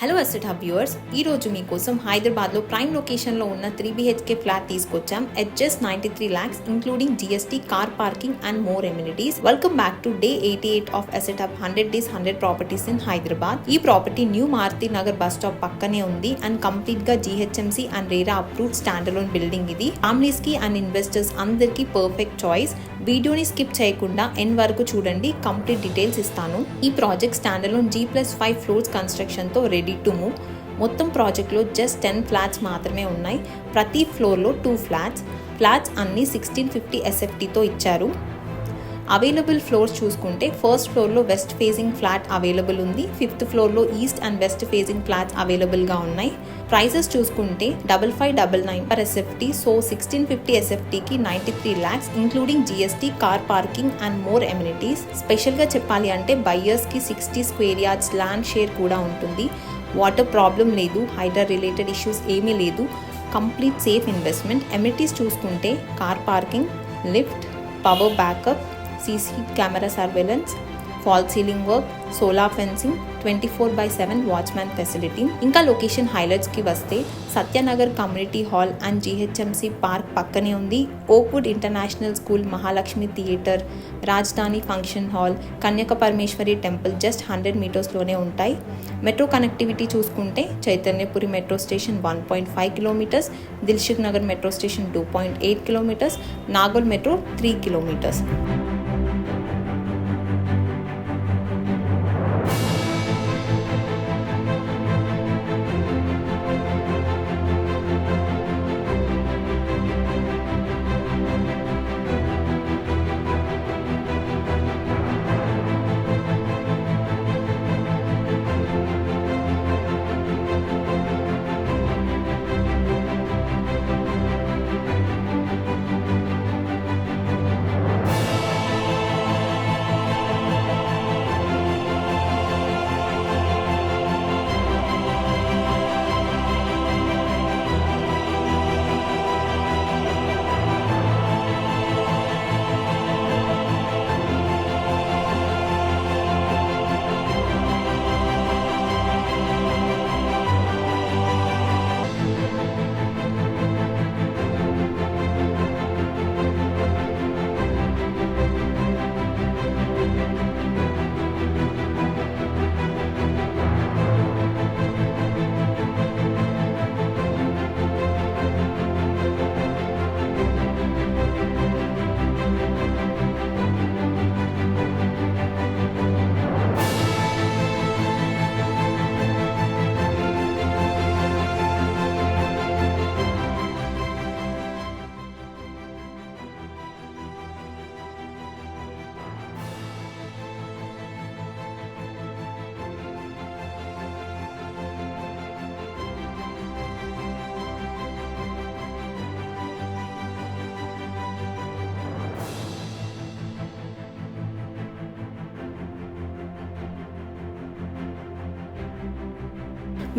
Hello asset hub viewers, ఈ రోజు మీకోసం హైదరాబాద్లో ప్రైమ్ లొకేషన్లో ఉన్న 3 BHK ఫ్లాట్ తీసుకొచ్చాం at just 93 lakhs including GST, car parking and more amenities. Welcome back to day 88 of asset hub 100 days 100 properties in Hyderabad. ఈ property new Maruti Nagar bus stop పక్కనే ఉంది అండ్ కంప్లీట్ గా GHMC and RERA approved standalone building. ఇది families కి and investors అందరికీ perfect choice. వీడియోని skip చేయకుండా end వరకు చూడండి, కంప్లీట్ డీటెయిల్స్ ఇస్తాను. ఈ project standalone G+5 floors construction తో రెడీ టు మూవ్. మొత్తం ప్రాజెక్ట్లో జస్ట్ 10 ఫ్లాట్స్ మాత్రమే ఉన్నాయి. ప్రతి ఫ్లోర్లో 2 ఫ్లాట్స్ అన్ని 1650 SFTతో ఇచ్చారు. అవైలబుల్ ఫ్లోర్స్ చూసుకుంటే ఫస్ట్ ఫ్లోర్లో వెస్ట్ ఫేజింగ్ ఫ్లాట్ అవైలబుల్ ఉంది. 5th ఫ్లోర్లో east and west facing flats అవైలబుల్గా ఉన్నాయి. ప్రైసెస్ చూసుకుంటే 5599 per SFT. So 1650 SFTకి 93 lakhs including GST, car parking and more amenities. స్పెషల్గా చెప్పాలి అంటే బయ్యర్స్కి 60 square yards ల్యాండ్ షేర్ కూడా ఉంటుంది. వాటర్ ప్రాబ్లం లేదు, హైడ్రా రిలేటెడ్ ఇష్యూస్ ఏమీ లేదు. Complete safe investment. ఎమ్యూనిటీస్ చూసుకుంటే car parking, lift, power backup, CC camera surveillance, fall ceiling work, solar fencing, 24/7 watchman facility. ఇంకా లొకేషన్ హైలైట్స్కి వస్తే Satya Nagar community hall and GHMC park పక్కనే ఉంది. Oakwood international school, Mahalakshmi theatre, Rajdhani function hall, Kanyaka Parameswari temple just 100 మీటర్స్లోనే ఉంటాయి. Metro connectivity చూసుకుంటే Chaitanyapuri metro station 1.5 kilometers, Dilsukh Nagar metro station 2.8 kilometers, Nagole metro 3 kilometers.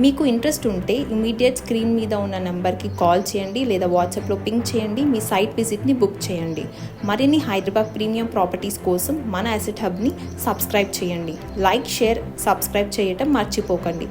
మీకు interest ఉంటే ఇమీడియట్ స్క్రీన్ మీద ఉన్న నెంబర్కి కాల్ చేయండి లేదా వాట్సాప్లో పింక్ చేయండి. మీ సైట్ విజిట్ని బుక్ చేయండి. మరిన్ని హైదరాబాద్ ప్రీమియం ప్రాపర్టీస్ కోసం మన అసెట్ హబ్ని సబ్స్క్రైబ్ చేయండి. లైక్, షేర్, సబ్స్క్రైబ్ చేయటం మర్చిపోకండి.